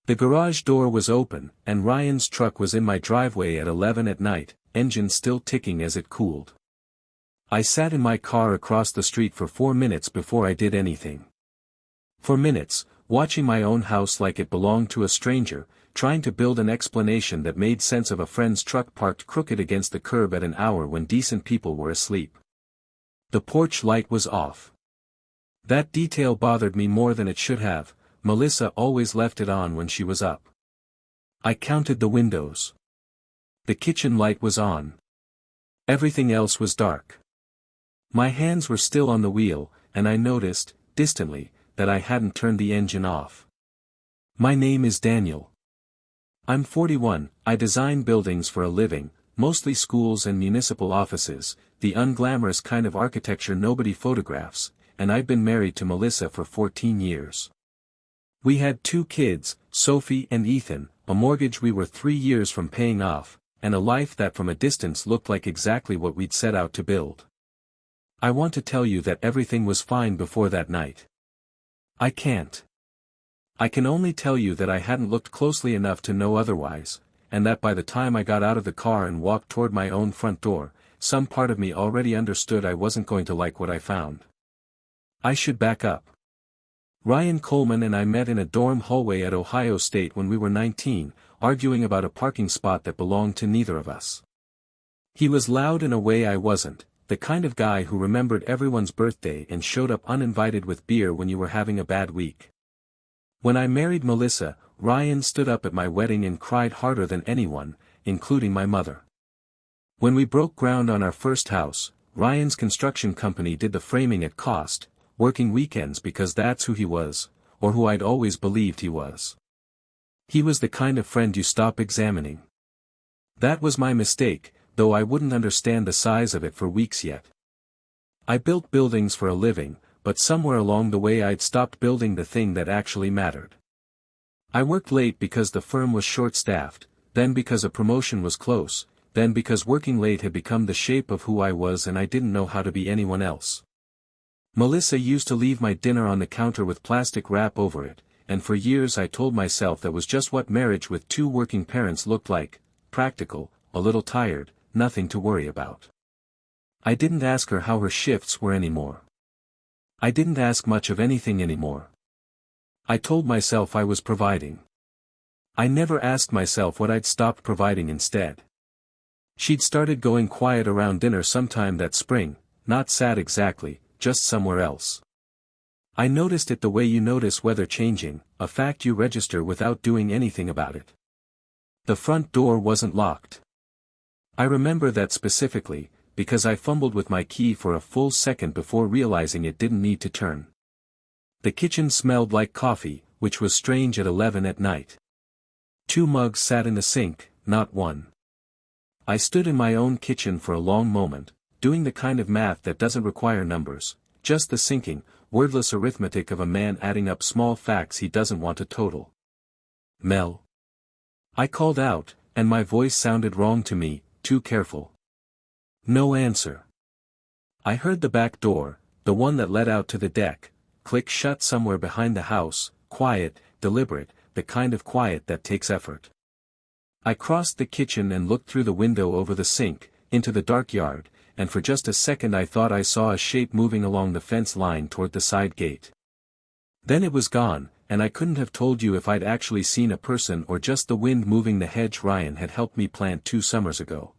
The garage door was open, and Ryan's truck was in my driveway at 11 at night, engine still ticking as it cooled. I sat in my car across the street for 4 minutes before I did anything. For minutes, watching my own house like it belonged to a stranger, trying to build an explanation that made sense of a friend's truck parked crooked against the curb at an hour when decent people were asleep. The porch light was off. That detail bothered me more than it should have. Melissa always left it on when she was up. I counted the windows. The kitchen light was on. Everything else was dark. My hands were still on the wheel, and I noticed, distantly, that I hadn't turned the engine off. My name is Daniel. I'm 41, I design buildings for a living, mostly schools and municipal offices, the unglamorous kind of architecture nobody photographs, and I've been married to Melissa for 14 years. We had 2 kids, Sophie and Ethan, a mortgage we were 3 years from paying off, and a life that from a distance looked like exactly what we'd set out to build. I want to tell you that everything was fine before that night. I can't. I can only tell you that I hadn't looked closely enough to know otherwise, and that by the time I got out of the car and walked toward my own front door, some part of me already understood I wasn't going to like what I found. I should back up. Ryan Coleman and I met in a dorm hallway at Ohio State when we were 19, arguing about a parking spot that belonged to neither of us. He was loud in a way I wasn't, the kind of guy who remembered everyone's birthday and showed up uninvited with beer when you were having a bad week. When I married Melissa, Ryan stood up at my wedding and cried harder than anyone, including my mother. When we broke ground on our first house, Ryan's construction company did the framing at cost, working weekends because that's who he was, or who I'd always believed he was. He was the kind of friend you stop examining. That was my mistake, though I wouldn't understand the size of it for weeks yet. I built buildings for a living, but somewhere along the way I'd stopped building the thing that actually mattered. I worked late because the firm was short-staffed, then because a promotion was close, then because working late had become the shape of who I was and I didn't know how to be anyone else. Melissa used to leave my dinner on the counter with plastic wrap over it, and for years I told myself that was just what marriage with 2 working parents looked like, practical, a little tired, nothing to worry about. I didn't ask her how her shifts were anymore. I didn't ask much of anything anymore. I told myself I was providing. I never asked myself what I'd stopped providing instead. She'd started going quiet around dinner sometime that spring, not sad exactly, just somewhere else. I noticed it the way you notice weather changing, a fact you register without doing anything about it. The front door wasn't locked. I remember that specifically, because I fumbled with my key for a full second before realizing it didn't need to turn. The kitchen smelled like coffee, which was strange at 11 at night. 2 mugs sat in the sink, not one. I stood in my own kitchen for a long moment, doing the kind of math that doesn't require numbers, just the sinking, wordless arithmetic of a man adding up small facts he doesn't want to total. Mel. I called out, and my voice sounded wrong to me, too careful. No answer. I heard the back door, the one that led out to the deck, click shut somewhere behind the house, quiet, deliberate, the kind of quiet that takes effort. I crossed the kitchen and looked through the window over the sink, into the dark yard, and for just a second I thought I saw a shape moving along the fence line toward the side gate. Then it was gone, and I couldn't have told you if I'd actually seen a person or just the wind moving the hedge Ryan had helped me plant 2 summers ago.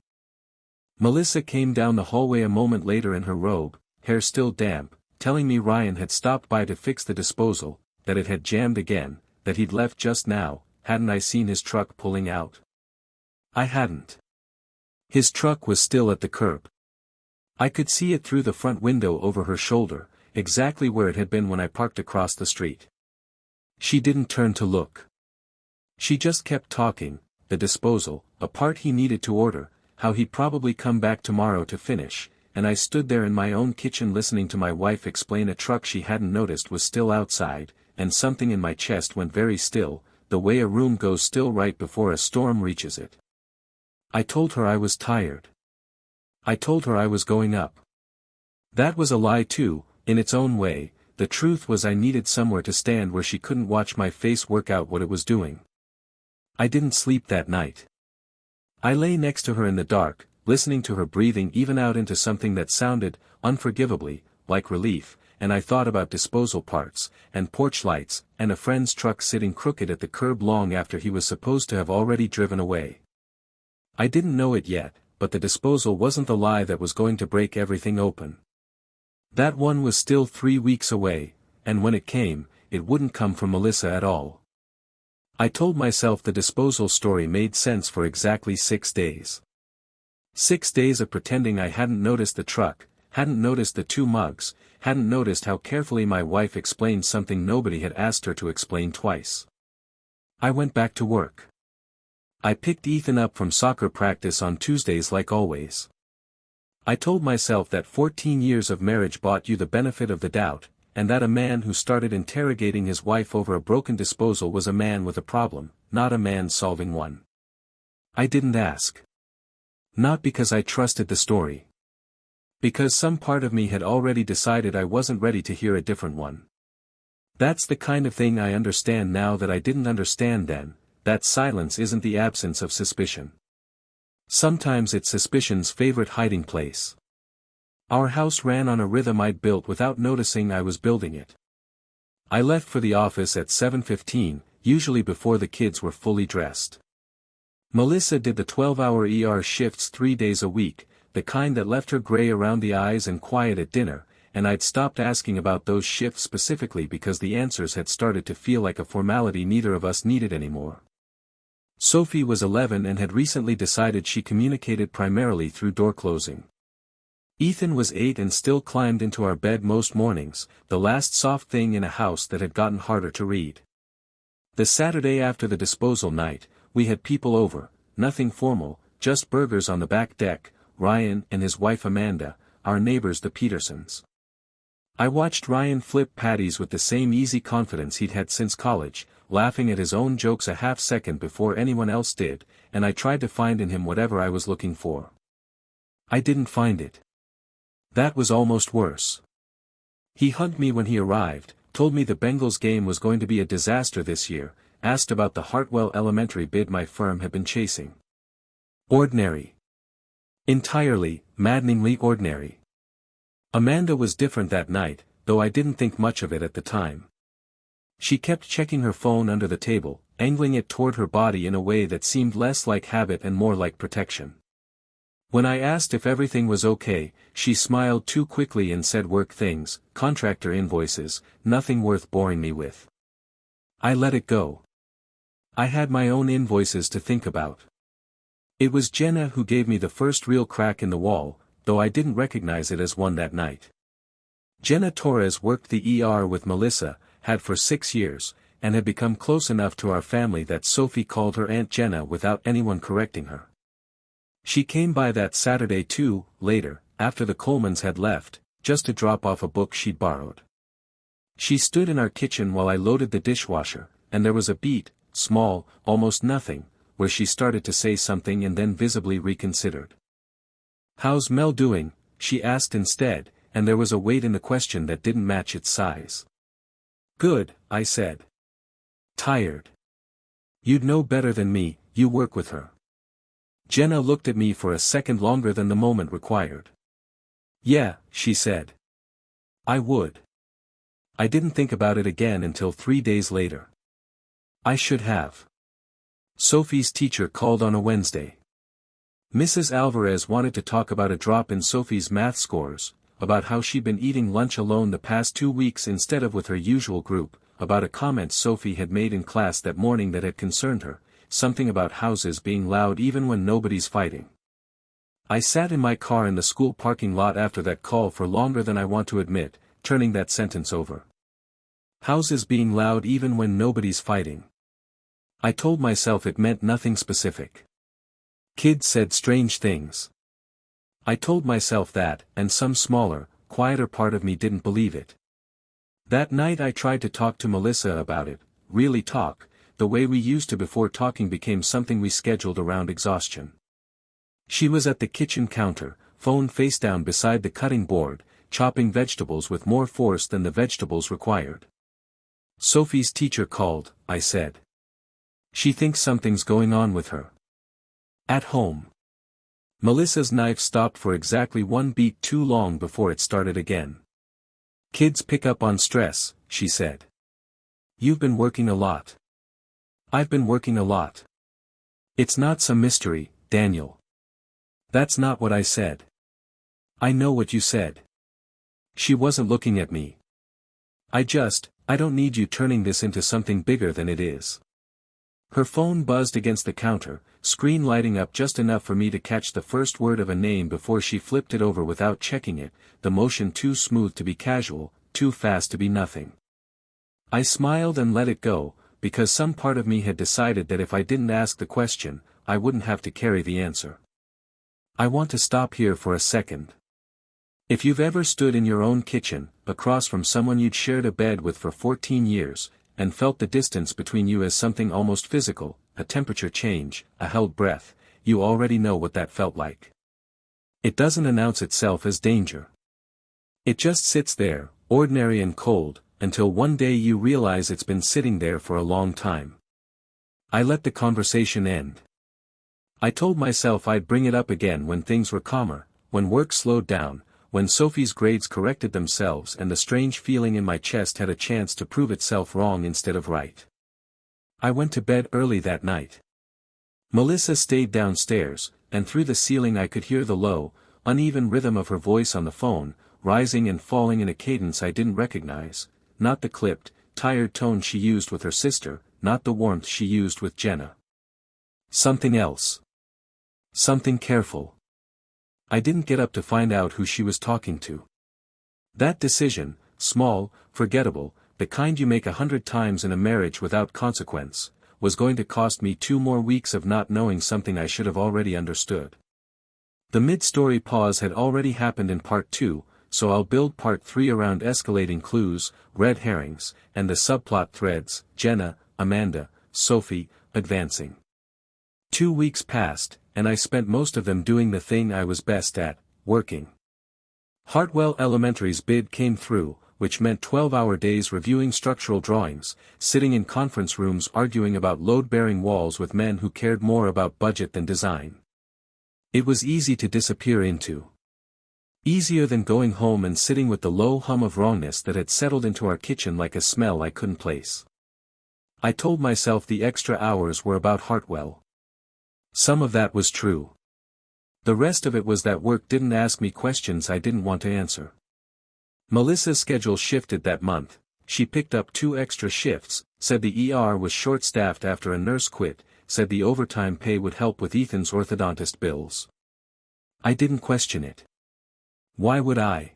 Melissa came down the hallway a moment later in her robe, hair still damp, telling me Ryan had stopped by to fix the disposal, that it had jammed again, that he'd left just now. Hadn't I seen his truck pulling out? I hadn't. His truck was still at the curb. I could see it through the front window over her shoulder, exactly where it had been when I parked across the street. She didn't turn to look. She just kept talking, the disposal, a part he needed to order, how he'd probably come back tomorrow to finish, and I stood there in my own kitchen listening to my wife explain a truck she hadn't noticed was still outside, and something in my chest went very still, the way a room goes still right before a storm reaches it. I told her I was tired. I told her I was going up. That was a lie too, in its own way. The truth was I needed somewhere to stand where she couldn't watch my face work out what it was doing. I didn't sleep that night. I lay next to her in the dark, listening to her breathing even out into something that sounded, unforgivably, like relief, and I thought about disposal parts, and porch lights, and a friend's truck sitting crooked at the curb long after he was supposed to have already driven away. I didn't know it yet, but the disposal wasn't the lie that was going to break everything open. That one was still 3 weeks away, and when it came, it wouldn't come from Melissa at all. I told myself the disposal story made sense for exactly 6 days. 6 days of pretending I hadn't noticed the truck, hadn't noticed the 2 mugs, hadn't noticed how carefully my wife explained something nobody had asked her to explain twice. I went back to work. I picked Ethan up from soccer practice on Tuesdays like always. I told myself that 14 years of marriage bought you the benefit of the doubt, and that a man who started interrogating his wife over a broken disposal was a man with a problem, not a man solving one. I didn't ask. Not because I trusted the story. Because some part of me had already decided I wasn't ready to hear a different one. That's the kind of thing I understand now that I didn't understand then, that silence isn't the absence of suspicion. Sometimes it's suspicion's favorite hiding place. Our house ran on a rhythm I'd built without noticing I was building it. I left for the office at 7:15, usually before the kids were fully dressed. Melissa did the 12-hour ER shifts 3 days a week, the kind that left her gray around the eyes and quiet at dinner, and I'd stopped asking about those shifts specifically because the answers had started to feel like a formality neither of us needed anymore. Sophie was 11 and had recently decided she communicated primarily through door closing. Ethan was 8 and still climbed into our bed most mornings, the last soft thing in a house that had gotten harder to read. The Saturday after the disposal night, we had people over, nothing formal, just burgers on the back deck, Ryan and his wife Amanda, our neighbors the Petersons. I watched Ryan flip patties with the same easy confidence he'd had since college, laughing at his own jokes a half second before anyone else did, and I tried to find in him whatever I was looking for. I didn't find it. That was almost worse. He hugged me when he arrived, told me the Bengals game was going to be a disaster this year, asked about the Hartwell Elementary bid my firm had been chasing. Ordinary. Entirely, maddeningly ordinary. Amanda was different that night, though I didn't think much of it at the time. She kept checking her phone under the table, angling it toward her body in a way that seemed less like habit and more like protection. When I asked if everything was okay, she smiled too quickly and said work things, contractor invoices, nothing worth boring me with. I let it go. I had my own invoices to think about. It was Jenna who gave me the first real crack in the wall, though I didn't recognize it as one that night. Jenna Torres worked the ER with Melissa, had for 6 years, and had become close enough to our family that Sophie called her Aunt Jenna without anyone correcting her. She came by that Saturday too, later, after the Colemans had left, just to drop off a book she'd borrowed. She stood in our kitchen while I loaded the dishwasher, and there was a beat, small, almost nothing, where she started to say something and then visibly reconsidered. "How's Mel doing?" she asked instead, and there was a weight in the question that didn't match its size. "Good," I said. "Tired." "You'd know better than me, you work with her." Jenna looked at me for a second longer than the moment required. "Yeah," she said. "I would." I didn't think about it again until 3 days later. I should have. Sophie's teacher called on a Wednesday. Mrs. Alvarez wanted to talk about a drop in Sophie's math scores, about how she'd been eating lunch alone the past 2 weeks instead of with her usual group, about a comment Sophie had made in class that morning that had concerned her, something about houses being loud even when nobody's fighting. I sat in my car in the school parking lot after that call for longer than I want to admit, turning that sentence over. Houses being loud even when nobody's fighting. I told myself it meant nothing specific. Kids said strange things. I told myself that, and some smaller, quieter part of me didn't believe it. That night I tried to talk to Melissa about it, really talk, the way we used to before talking became something we scheduled around exhaustion. She was at the kitchen counter, phone face down beside the cutting board, chopping vegetables with more force than the vegetables required. "Sophie's teacher called," I said. She thinks something's going on with her. At home. Melissa's knife stopped for exactly one beat too long before it started again. Kids pick up on stress, she said. You've been working a lot. I've been working a lot. It's not some mystery, Daniel. That's not what I said. I know what you said. She wasn't looking at me. I don't need you turning this into something bigger than it is. Her phone buzzed against the counter, screen lighting up just enough for me to catch the first word of a name before she flipped it over without checking it, the motion too smooth to be casual, too fast to be nothing. I smiled and let it go, because some part of me had decided that if I didn't ask the question, I wouldn't have to carry the answer. I want to stop here for a second. If you've ever stood in your own kitchen, across from someone you'd shared a bed with for 14 years, and felt the distance between you as something almost physical, a temperature change, a held breath, you already know what that felt like. It doesn't announce itself as danger. It just sits there, ordinary and cold, until one day you realize it's been sitting there for a long time. I let the conversation end. I told myself I'd bring it up again when things were calmer, when work slowed down, when Sophie's grades corrected themselves and the strange feeling in my chest had a chance to prove itself wrong instead of right. I went to bed early that night. Melissa stayed downstairs, and through the ceiling I could hear the low, uneven rhythm of her voice on the phone, rising and falling in a cadence I didn't recognize, not the clipped, tired tone she used with her sister, not the warmth she used with Jenna. Something else. Something careful. I didn't get up to find out who she was talking to. That decision, small, forgettable, the kind you make 100 times in a marriage without consequence, was going to cost me 2 more weeks of not knowing something I should have already understood. The mid-story pause had already happened in part 2, so I'll build part 3 around escalating clues, red herrings, and the subplot threads, Jenna, Amanda, Sophie, advancing. 2 weeks passed, and I spent most of them doing the thing I was best at, working. Hartwell Elementary's bid came through, which meant 12-hour days reviewing structural drawings, sitting in conference rooms arguing about load-bearing walls with men who cared more about budget than design. It was easy to disappear into. Easier than going home and sitting with the low hum of wrongness that had settled into our kitchen like a smell I couldn't place. I told myself the extra hours were about Hartwell. Some of that was true. The rest of it was that work didn't ask me questions I didn't want to answer. Melissa's schedule shifted that month. She picked up 2 extra shifts, said the ER was short-staffed after a nurse quit, said the overtime pay would help with Ethan's orthodontist bills. I didn't question it. Why would I?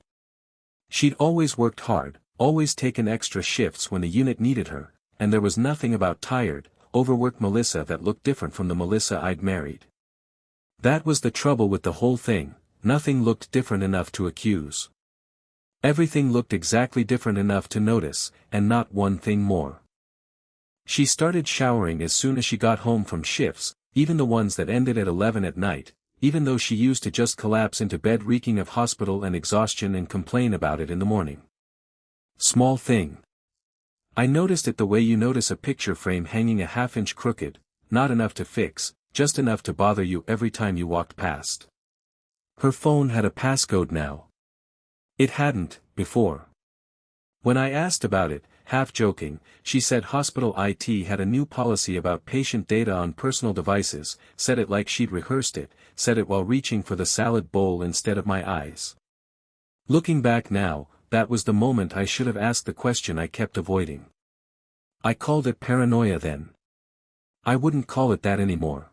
She'd always worked hard, always taken extra shifts when the unit needed her, and there was nothing about tired, overworked Melissa that looked different from the Melissa I'd married. That was the trouble with the whole thing, nothing looked different enough to accuse. Everything looked exactly different enough to notice, and not one thing more. She started showering as soon as she got home from shifts, even the ones that ended at 11 at night, even though she used to just collapse into bed reeking of hospital and exhaustion and complain about it in the morning. Small thing. I noticed it the way you notice a picture frame hanging a half-inch crooked, not enough to fix, just enough to bother you every time you walked past. Her phone had a passcode now. It hadn't, before. When I asked about it, half joking, she said hospital IT had a new policy about patient data on personal devices, said it like she'd rehearsed it, said it while reaching for the salad bowl instead of my eyes. Looking back now, that was the moment I should have asked the question I kept avoiding. I called it paranoia then. I wouldn't call it that anymore.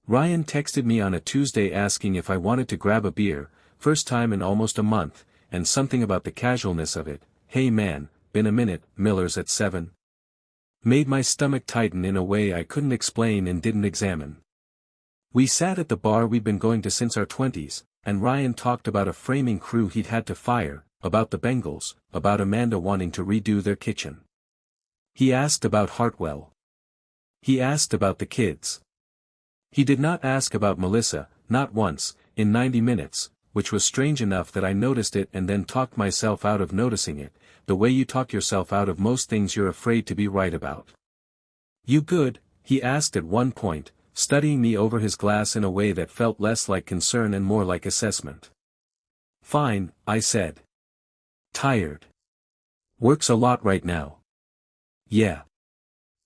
Ryan texted me on a Tuesday asking if I wanted to grab a beer, first time in almost a month, and something about the casualness of it. Hey man, been a minute, Miller's at 7. Made my stomach tighten in a way I couldn't explain and didn't examine. We sat at the bar we'd been going to since our 20s, and Ryan talked about a framing crew he'd had to fire, about the Bengals, about Amanda wanting to redo their kitchen. He asked about Hartwell. He asked about the kids. He did not ask about Melissa, not once, in 90 minutes, which was strange enough that I noticed it and then talked myself out of noticing it, the way you talk yourself out of most things you're afraid to be right about. You good, he asked at one point, studying me over his glass in a way that felt less like concern and more like assessment. Fine, I said. Tired. Works a lot right now. Yeah.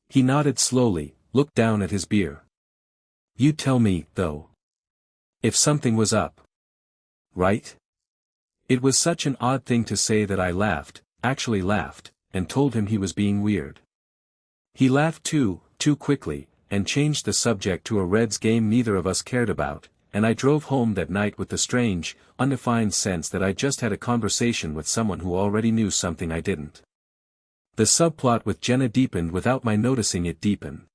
He nodded slowly, looked down at his beer. You tell me, though. If something was up. Right? It was such an odd thing to say that I laughed, actually laughed, and told him he was being weird. He laughed too quickly, and changed the subject to a Reds game neither of us cared about, and I drove home that night with the strange, undefined sense that I just had a conversation with someone who already knew something I didn't. The subplot with Jenna deepened without my noticing it deepen.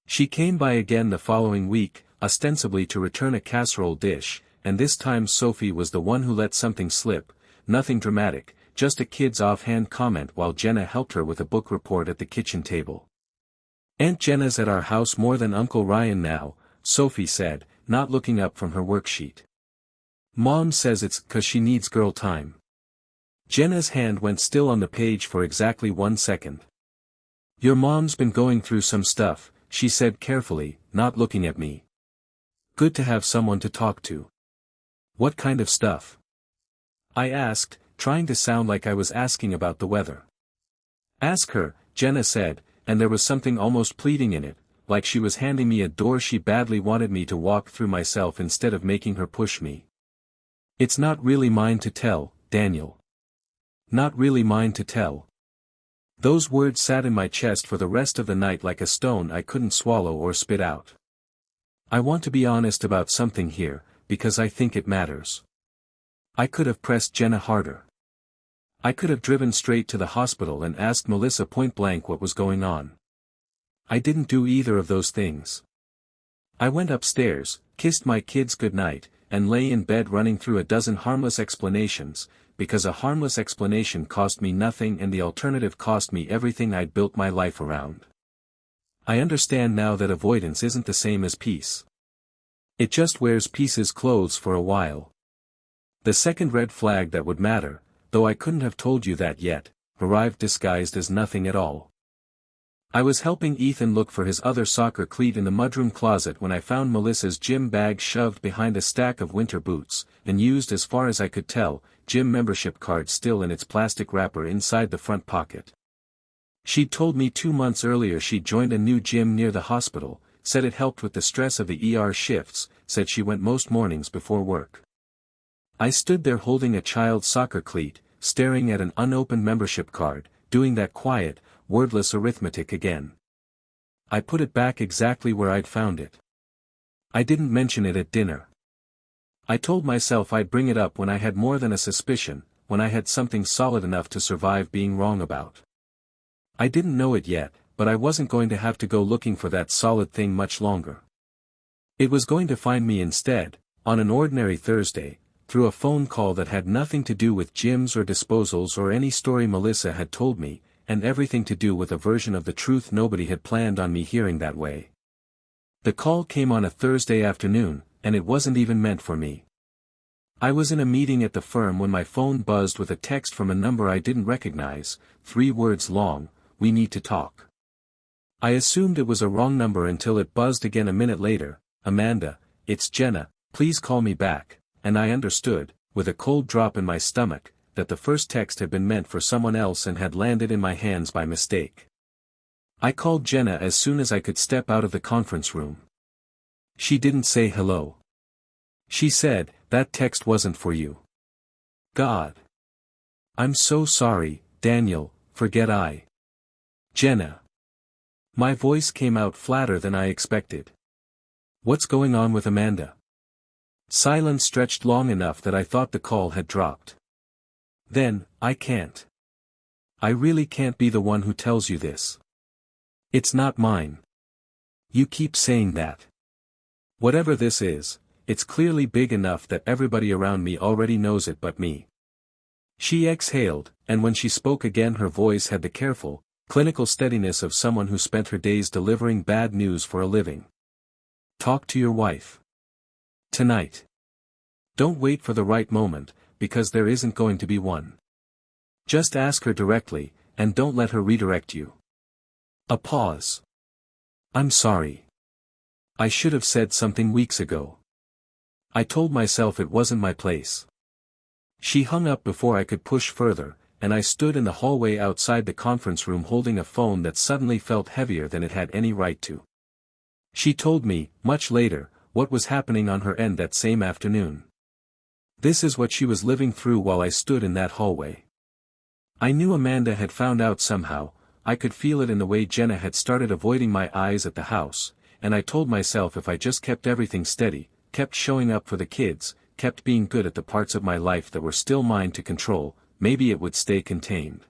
She came by again the following week, ostensibly to return a casserole dish, and this time Sophie was the one who let something slip, nothing dramatic, just a kid's offhand comment while Jenna helped her with a book report at the kitchen table. Aunt Jenna's at our house more than Uncle Ryan now, Sophie said, not looking up from her worksheet. Mom says it's 'cause she needs girl time. Jenna's hand went still on the page for exactly 1 second. Your mom's been going through some stuff, she said carefully, not looking at me. Good to have someone to talk to. What kind of stuff? I asked, trying to sound like I was asking about the weather. Ask her, Jenna said, and there was something almost pleading in it, like she was handing me a door she badly wanted me to walk through myself instead of making her push me. It's not really mine to tell, Daniel. Not really mine to tell. Those words sat in my chest for the rest of the night like a stone I couldn't swallow or spit out. I want to be honest about something here, because I think it matters. I could have pressed Jenna harder. I could have driven straight to the hospital and asked Melissa point-blank what was going on. I didn't do either of those things. I went upstairs, kissed my kids goodnight, and lay in bed running through a dozen harmless explanations, because a harmless explanation cost me nothing and the alternative cost me everything I'd built my life around. I understand now that avoidance isn't the same as peace. It just wears peace's clothes for a while. The second red flag that would matter, though I couldn't have told you that yet, arrived disguised as nothing at all. I was helping Ethan look for his other soccer cleat in the mudroom closet when I found Melissa's gym bag shoved behind a stack of winter boots, and used as far as I could tell, gym membership card still in its plastic wrapper inside the front pocket. She'd told me 2 months earlier she'd joined a new gym near the hospital, said it helped with the stress of the ER shifts, said she went most mornings before work. I stood there holding a child's soccer cleat, staring at an unopened membership card, doing that quiet, wordless arithmetic again. I put it back exactly where I'd found it. I didn't mention it at dinner. I told myself I'd bring it up when I had more than a suspicion, when I had something solid enough to survive being wrong about. I didn't know it yet, but I wasn't going to have to go looking for that solid thing much longer. It was going to find me instead, on an ordinary Thursday, through a phone call that had nothing to do with gyms or disposals or any story Melissa had told me, and everything to do with a version of the truth nobody had planned on me hearing that way. The call came on a Thursday afternoon, and it wasn't even meant for me. I was in a meeting at the firm when my phone buzzed with a text from a number I didn't recognize, 3 words long, "We need to talk." I assumed it was a wrong number until it buzzed again a minute later, "Amanda, it's Jenna, please call me back," and I understood, with a cold drop in my stomach, that the first text had been meant for someone else and had landed in my hands by mistake. I called Jenna as soon as I could step out of the conference room. She didn't say hello. She said, "That text wasn't for you." God. I'm so sorry, Daniel, forget I. Jenna. My voice came out flatter than I expected. What's going on with Amanda? Silence stretched long enough that I thought the call had dropped. Then, I can't. I really can't be the one who tells you this. It's not mine. You keep saying that. Whatever this is, it's clearly big enough that everybody around me already knows it but me. She exhaled, and when she spoke again her voice had the careful, clinical steadiness of someone who spent her days delivering bad news for a living. Talk to your wife. Tonight. Don't wait for the right moment, because there isn't going to be one. Just ask her directly, and don't let her redirect you. A pause. I'm sorry. I should have said something weeks ago. I told myself it wasn't my place. She hung up before I could push further, and I stood in the hallway outside the conference room holding a phone that suddenly felt heavier than it had any right to. She told me, much later, what was happening on her end that same afternoon. This is what she was living through while I stood in that hallway. I knew Amanda had found out somehow. I could feel it in the way Jenna had started avoiding my eyes at the house, and I told myself if I just kept everything steady, kept showing up for the kids, kept being good at the parts of my life that were still mine to control, maybe it would stay contained.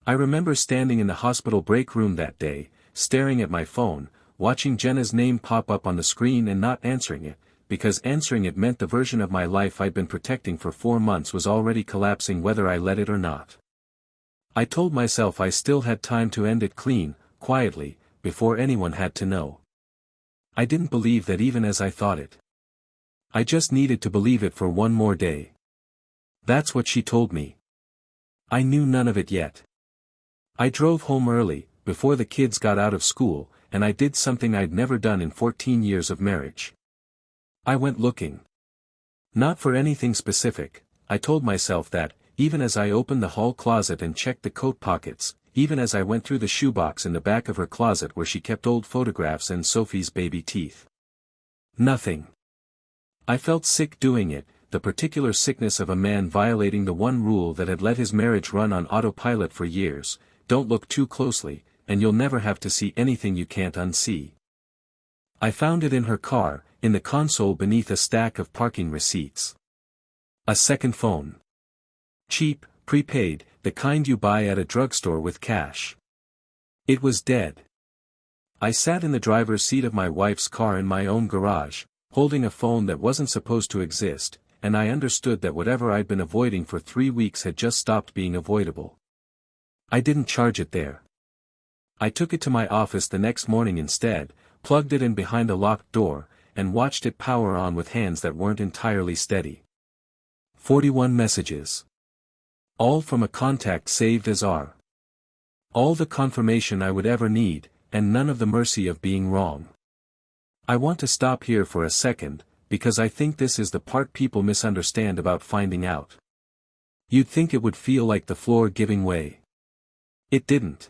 I remember standing in the hospital break room that day, staring at my phone, watching Jenna's name pop up on the screen and not answering it, because answering it meant the version of my life I'd been protecting for 4 months was already collapsing whether I let it or not. I told myself I still had time to end it clean, quietly, before anyone had to know. I didn't believe that even as I thought it. I just needed to believe it for one more day. That's what she told me. I knew none of it yet. I drove home early, before the kids got out of school, and I did something I'd never done in 14 years of marriage. I went looking. Not for anything specific. I told myself that, even as I opened the hall closet and checked the coat pockets, even as I went through the shoebox in the back of her closet where she kept old photographs and Sophie's baby teeth. Nothing. I felt sick doing it, the particular sickness of a man violating the one rule that had let his marriage run on autopilot for years: don't look too closely, and you'll never have to see anything you can't unsee. I found it in her car, in the console beneath a stack of parking receipts. A second phone. Cheap, prepaid, the kind you buy at a drugstore with cash. It was dead. I sat in the driver's seat of my wife's car in my own garage, holding a phone that wasn't supposed to exist, and I understood that whatever I'd been avoiding for 3 weeks had just stopped being avoidable. I didn't charge it there. I took it to my office the next morning instead, plugged it in behind a locked door, and watched it power on with hands that weren't entirely steady. 41 messages. All from a contact saved as R. All the confirmation I would ever need, and none of the mercy of being wrong. I want to stop here for a second, because I think this is the part people misunderstand about finding out. You'd think it would feel like the floor giving way. It didn't.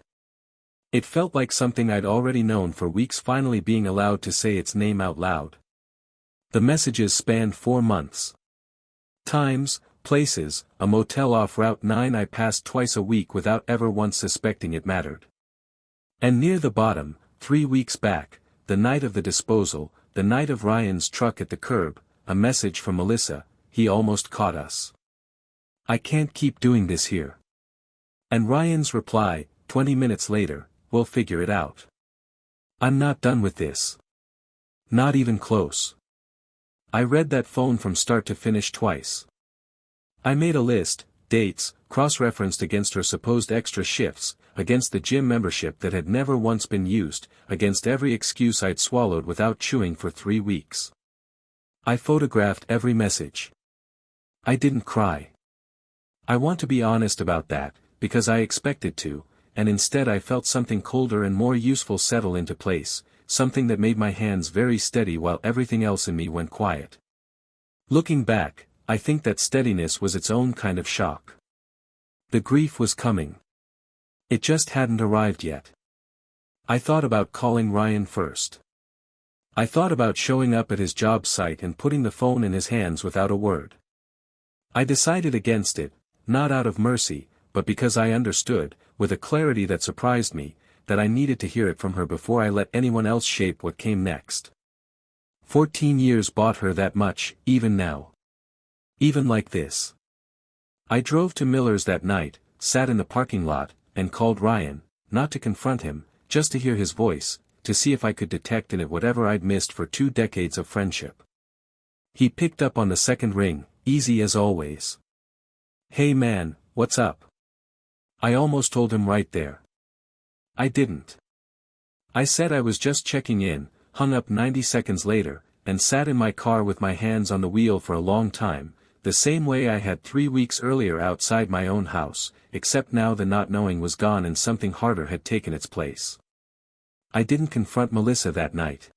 It felt like something I'd already known for weeks finally being allowed to say its name out loud. The messages spanned 4 months. Times, places, a motel off Route 9 I passed twice a week without ever once suspecting it mattered. And near the bottom, 3 weeks back, the night of the disposal, the night of Ryan's truck at the curb, a message from Melissa: he almost caught us. I can't keep doing this here. And Ryan's reply, 20 minutes later: we'll figure it out. I'm not done with this. Not even close. I read that phone from start to finish twice. I made a list, dates, cross-referenced against her supposed extra shifts, against the gym membership that had never once been used, against every excuse I'd swallowed without chewing for 3 weeks. I photographed every message. I didn't cry. I want to be honest about that, because I expected to, and instead I felt something colder and more useful settle into place, something that made my hands very steady while everything else in me went quiet. Looking back, I think that steadiness was its own kind of shock. The grief was coming. It just hadn't arrived yet. I thought about calling Ryan first. I thought about showing up at his job site and putting the phone in his hands without a word. I decided against it, not out of mercy, but because I understood, with a clarity that surprised me, that I needed to hear it from her before I let anyone else shape what came next. 14 years bought her that much, even now. Even like this. I drove to Miller's that night, sat in the parking lot, and called Ryan, not to confront him, just to hear his voice, to see if I could detect in it whatever I'd missed for 2 decades of friendship. He picked up on the second ring, easy as always. Hey man, what's up? I almost told him right there. I didn't. I said I was just checking in, hung up 90 seconds later, and sat in my car with my hands on the wheel for a long time, the same way I had 3 weeks earlier outside my own house, except now the not knowing was gone and something harder had taken its place. I didn't confront Melissa that night.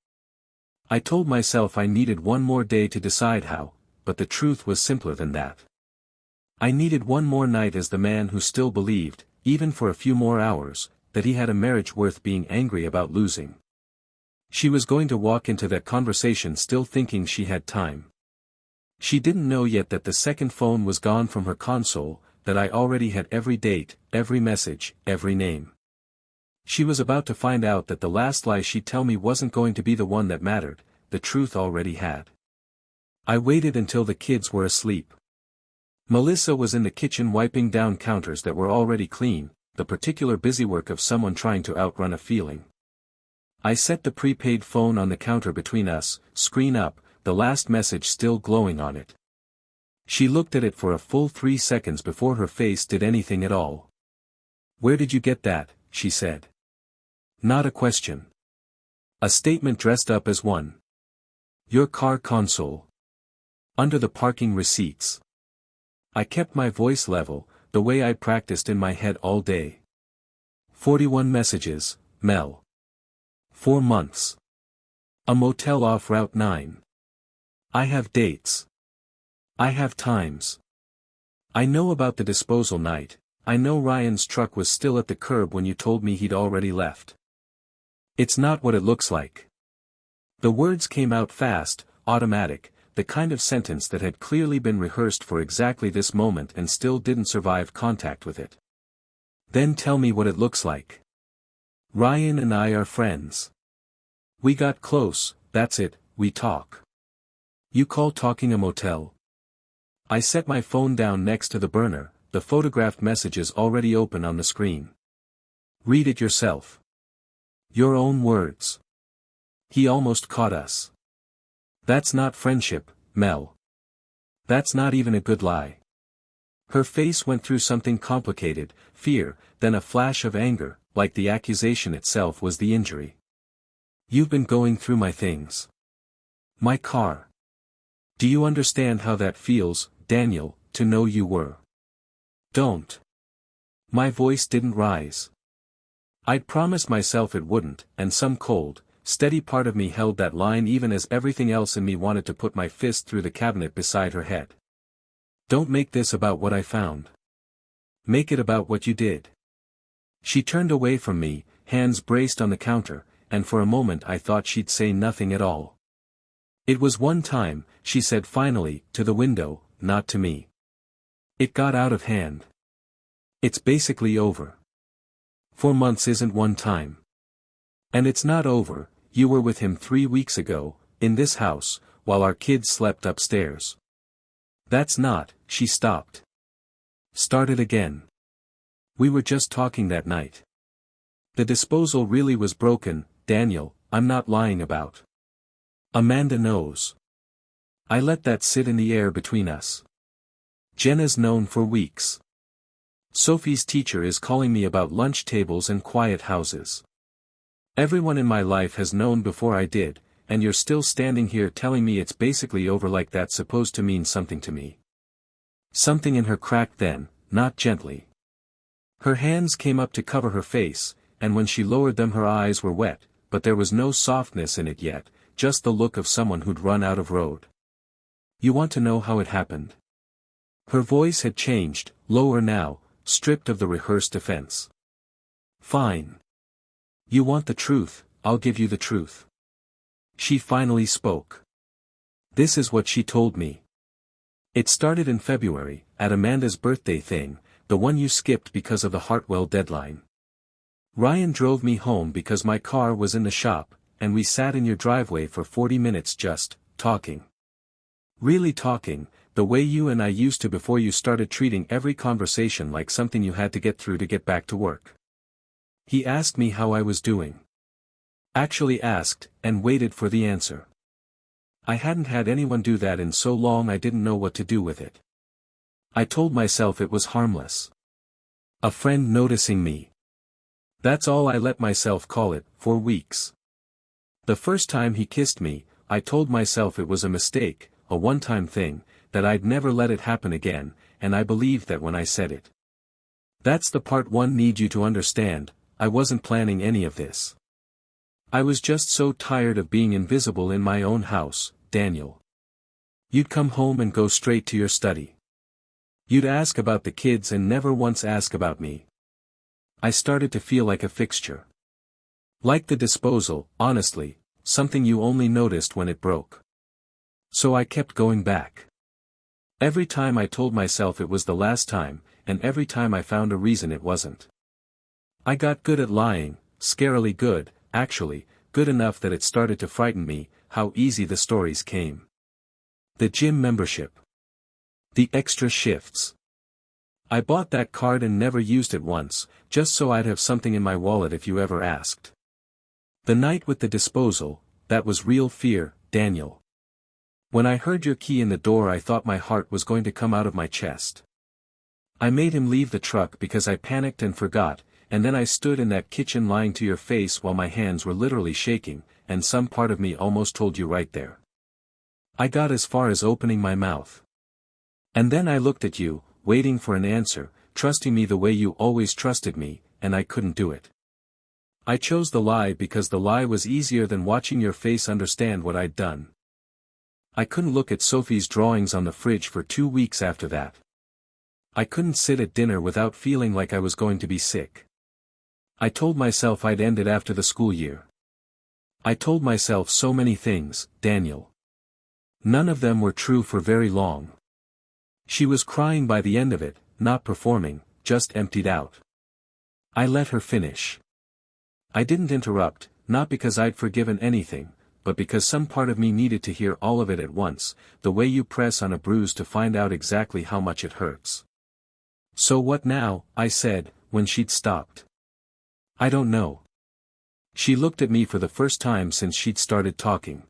I told myself I needed one more day to decide how, but the truth was simpler than that. I needed one more night as the man who still believed, even for a few more hours, that he had a marriage worth being angry about losing. She was going to walk into that conversation still thinking she had time. She didn't know yet that the second phone was gone from her console, that I already had every date, every message, every name. She was about to find out that the last lie she'd tell me wasn't going to be the one that mattered, the truth already had. I waited until the kids were asleep. Melissa was in the kitchen wiping down counters that were already clean, the particular busywork of someone trying to outrun a feeling. I set the prepaid phone on the counter between us, screen up, the last message still glowing on it. She looked at it for a full 3 seconds before her face did anything at all. "Where did you get that?" she said. Not a question. A statement dressed up as one. "Your car console. Under the parking receipts." I kept my voice level, the way I practiced in my head all day. 41 messages, Mel. 4 months. A motel off Route 9. I have dates. I have times. I know about the disposal night. I know Ryan's truck was still at the curb when you told me he'd already left. It's not what it looks like. The words came out fast, automatic, the kind of sentence that had clearly been rehearsed for exactly this moment and still didn't survive contact with it. Then tell me what it looks like. Ryan and I are friends. We got close, that's it, we talk. You call talking a motel? I set my phone down next to the burner, the photographed messages already open on the screen. Read it yourself. Your own words. He almost caught us. That's not friendship, Mel. That's not even a good lie. Her face went through something complicated, fear, then a flash of anger, like the accusation itself was the injury. You've been going through my things. My car. Do you understand how that feels, Daniel, to know you were? Don't. My voice didn't rise. I'd promised myself it wouldn't, and some cold, steady part of me held that line even as everything else in me wanted to put my fist through the cabinet beside her head. Don't make this about what I found. Make it about what you did. She turned away from me, hands braced on the counter, and for a moment I thought she'd say nothing at all. It was one time, she said finally, to the window, not to me. It got out of hand. It's basically over. 4 months isn't one time. And it's not over. You were with him 3 weeks ago, in this house, while our kids slept upstairs. That's not, she stopped. Started again. We were just talking that night. The disposal really was broken, Daniel, I'm not lying about. Amanda knows. I let that sit in the air between us. Jenna's known for weeks. Sophie's teacher is calling me about lunch tables and quiet houses. Everyone in my life has known before I did, and you're still standing here telling me it's basically over like that's supposed to mean something to me. Something in her cracked then, not gently. Her hands came up to cover her face, and when she lowered them her eyes were wet, but there was no softness in it yet, just the look of someone who'd run out of road. You want to know how it happened? Her voice had changed, lower now, stripped of the rehearsed defense. Fine. You want the truth, I'll give you the truth. She finally spoke. This is what she told me. It started in February, at Amanda's birthday thing, the one you skipped because of the Hartwell deadline. Ryan drove me home because my car was in the shop, and we sat in your driveway for 40 minutes just, talking. Really talking, the way you and I used to before you started treating every conversation like something you had to get through to get back to work. He asked me how I was doing. Actually asked, and waited for the answer. I hadn't had anyone do that in so long I didn't know what to do with it. I told myself it was harmless. A friend noticing me. That's all I let myself call it, for weeks. The first time he kissed me, I told myself it was a mistake, a one-time thing, that I'd never let it happen again, and I believed that when I said it. That's the part one need you to understand, I wasn't planning any of this. I was just so tired of being invisible in my own house, Daniel. You'd come home and go straight to your study. You'd ask about the kids and never once ask about me. I started to feel like a fixture. Like the disposal, honestly, something you only noticed when it broke. So I kept going back. Every time I told myself it was the last time, and every time I found a reason it wasn't. I got good at lying, scarily good, actually, good enough that it started to frighten me, how easy the stories came. The gym membership. The extra shifts. I bought that card and never used it once, just so I'd have something in my wallet if you ever asked. The night with the disposal, that was real fear, Daniel. When I heard your key in the door I thought my heart was going to come out of my chest. I made him leave the truck because I panicked and forgot, and then I stood in that kitchen lying to your face while my hands were literally shaking, and some part of me almost told you right there. I got as far as opening my mouth. And then I looked at you, waiting for an answer, trusting me the way you always trusted me, and I couldn't do it. I chose the lie because the lie was easier than watching your face understand what I'd done. I couldn't look at Sophie's drawings on the fridge for 2 weeks after that. I couldn't sit at dinner without feeling like I was going to be sick. I told myself I'd end it after the school year. I told myself so many things, Daniel. None of them were true for very long. She was crying by the end of it, not performing, just emptied out. I let her finish. I didn't interrupt, not because I'd forgiven anything, but because some part of me needed to hear all of it at once, the way you press on a bruise to find out exactly how much it hurts. So what now? I said, when she'd stopped. I don't know. She looked at me for the first time since she'd started talking.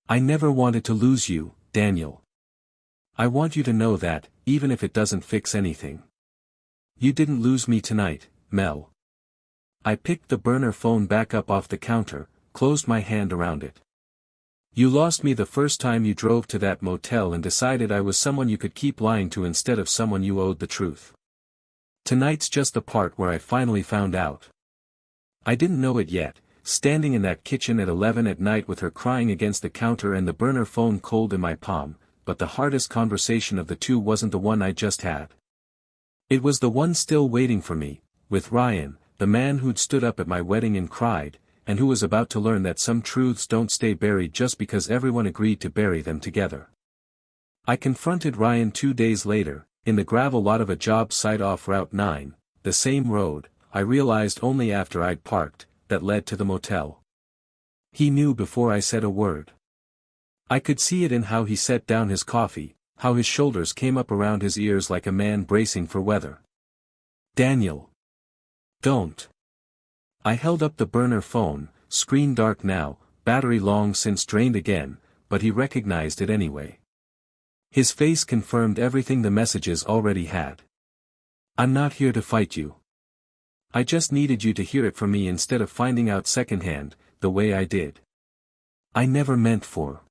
I never wanted to lose you, Daniel. I want you to know that, even if it doesn't fix anything. You didn't lose me tonight, Mel. I picked the burner phone back up off the counter, closed my hand around it. You lost me the first time you drove to that motel and decided I was someone you could keep lying to instead of someone you owed the truth. Tonight's just the part where I finally found out. I didn't know it yet, standing in that kitchen at 11 at night with her crying against the counter and the burner phone cold in my palm, but the hardest conversation of the two wasn't the one I just had. It was the one still waiting for me, with Ryan, the man who'd stood up at my wedding and cried, and who was about to learn that some truths don't stay buried just because everyone agreed to bury them together. I confronted Ryan 2 days later, in the gravel lot of a job site off Route 9, the same road, I realized only after I'd parked, that led to the motel. He knew before I said a word. I could see it in how he set down his coffee, how his shoulders came up around his ears like a man bracing for weather. Daniel. Don't. I held up the burner phone, screen dark now, battery long since drained again, but he recognized it anyway. His face confirmed everything the messages already had. I'm not here to fight you. I just needed you to hear it from me instead of finding out secondhand, the way I did. I never meant for.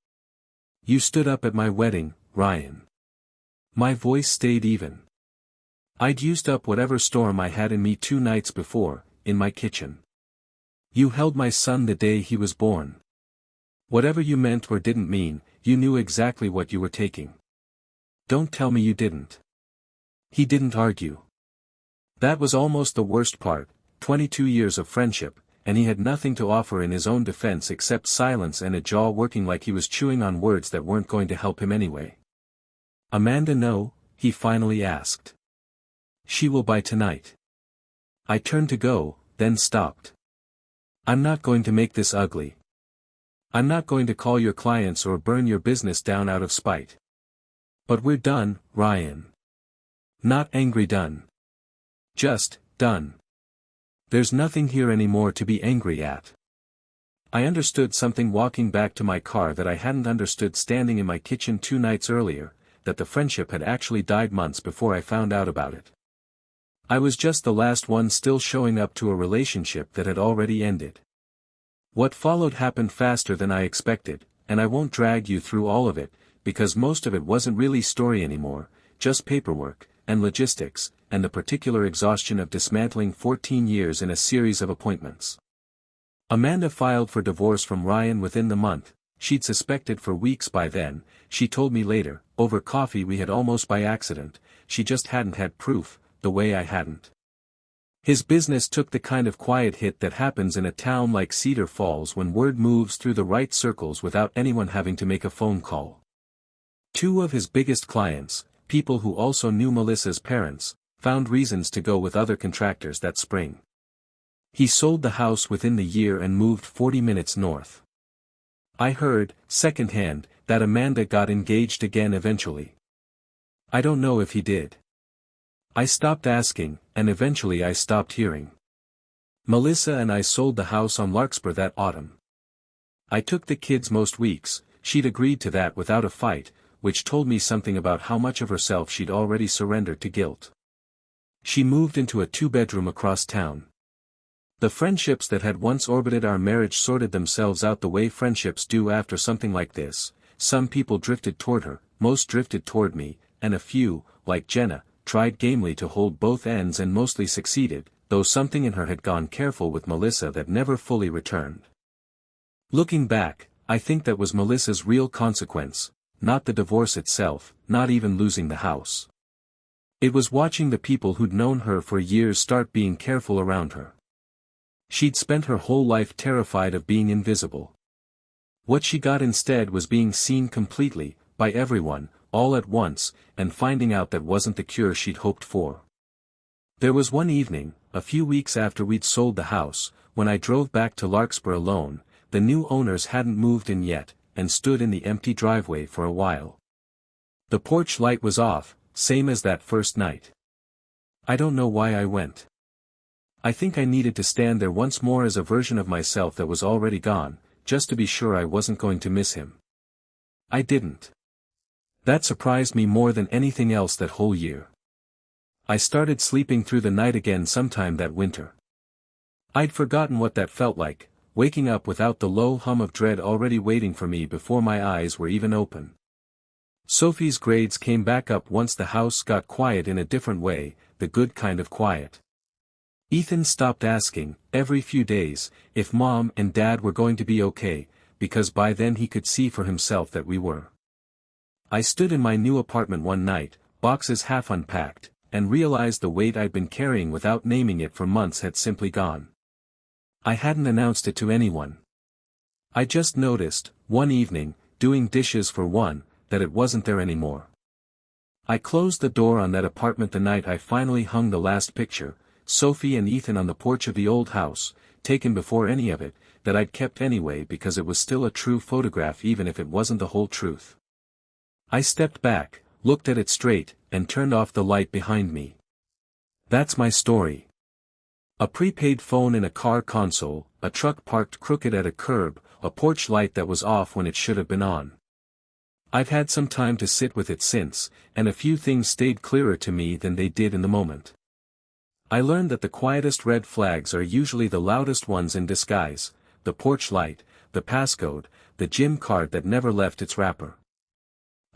You stood up at my wedding, Ryan. My voice stayed even. I'd used up whatever storm I had in me 2 nights before, in my kitchen. You held my son the day he was born. Whatever you meant or didn't mean, you knew exactly what you were taking. Don't tell me you didn't. He didn't argue. That was almost the worst part, 22 years of friendship, and he had nothing to offer in his own defense except silence and a jaw working like he was chewing on words that weren't going to help him anyway. Amanda know? He finally asked. She will by tonight. I turned to go, then stopped. I'm not going to make this ugly. I'm not going to call your clients or burn your business down out of spite. But we're done, Ryan. Not angry done. Just, done. There's nothing here anymore to be angry at. I understood something walking back to my car that I hadn't understood standing in my kitchen 2 nights earlier, that the friendship had actually died months before I found out about it. I was just the last one still showing up to a relationship that had already ended. What followed happened faster than I expected, and I won't drag you through all of it, because most of it wasn't really story anymore, just paperwork, and logistics, and the particular exhaustion of dismantling 14 years in a series of appointments. Amanda filed for divorce from Ryan within the month. She'd suspected for weeks by then. She told me later, over coffee we had almost by accident, she just hadn't had proof, the way I hadn't. His business took the kind of quiet hit that happens in a town like Cedar Falls when word moves through the right circles without anyone having to make a phone call. Two of his biggest clients, people who also knew Melissa's parents, found reasons to go with other contractors that spring. He sold the house within the year and moved 40 minutes north. I heard, secondhand, that Amanda got engaged again eventually. I don't know if he did. I stopped asking, and eventually I stopped hearing. Melissa and I sold the house on Larkspur that autumn. I took the kids most weeks. She'd agreed to that without a fight, which told me something about how much of herself she'd already surrendered to guilt. She moved into a 2-bedroom across town. The friendships that had once orbited our marriage sorted themselves out the way friendships do after something like this. Some people drifted toward her, most drifted toward me, and a few, like Jenna, tried gamely to hold both ends and mostly succeeded, though something in her had gone careful with Melissa that never fully returned. Looking back, I think that was Melissa's real consequence, not the divorce itself, not even losing the house. It was watching the people who'd known her for years start being careful around her. She'd spent her whole life terrified of being invisible. What she got instead was being seen completely, by everyone, all at once, and finding out that wasn't the cure she'd hoped for. There was one evening, a few weeks after we'd sold the house, when I drove back to Larkspur alone. The new owners hadn't moved in yet, and stood in the empty driveway for a while. The porch light was off, same as that first night. I don't know why I went. I think I needed to stand there once more as a version of myself that was already gone, just to be sure I wasn't going to miss him. I didn't. That surprised me more than anything else that whole year. I started sleeping through the night again sometime that winter. I'd forgotten what that felt like, waking up without the low hum of dread already waiting for me before my eyes were even open. Sophie's grades came back up once the house got quiet in a different way, the good kind of quiet. Ethan stopped asking, every few days, if Mom and Dad were going to be okay, because by then he could see for himself that we were. I stood in my new apartment one night, boxes half unpacked, and realized the weight I'd been carrying without naming it for months had simply gone. I hadn't announced it to anyone. I just noticed, one evening, doing dishes for one, that it wasn't there anymore. I closed the door on that apartment the night I finally hung the last picture, Sophie and Ethan on the porch of the old house, taken before any of it, that I'd kept anyway because it was still a true photograph even if it wasn't the whole truth. I stepped back, looked at it straight, and turned off the light behind me. That's my story. A prepaid phone in a car console, a truck parked crooked at a curb, a porch light that was off when it should have been on. I've had some time to sit with it since, and a few things stayed clearer to me than they did in the moment. I learned that the quietest red flags are usually the loudest ones in disguise, the porch light, the passcode, the gym card that never left its wrapper.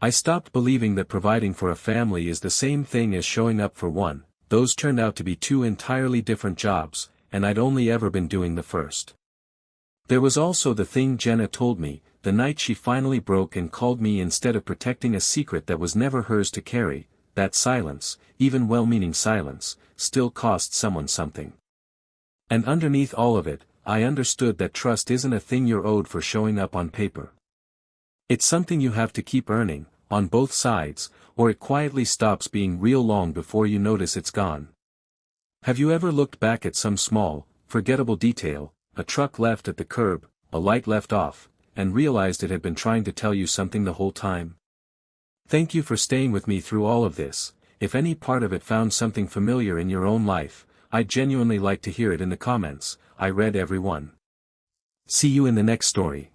I stopped believing that providing for a family is the same thing as showing up for one. Those turned out to be two entirely different jobs, and I'd only ever been doing the first. There was also the thing Jenna told me, the night she finally broke and called me instead of protecting a secret that was never hers to carry, that silence, even well-meaning silence, still cost someone something. And underneath all of it, I understood that trust isn't a thing you're owed for showing up on paper. It's something you have to keep earning, on both sides, or it quietly stops being real long before you notice it's gone. Have you ever looked back at some small, forgettable detail, a truck left at the curb, a light left off, and realized it had been trying to tell you something the whole time? Thank you for staying with me through all of this. If any part of it found something familiar in your own life, I'd genuinely like to hear it in the comments. I read every one. See you in the next story.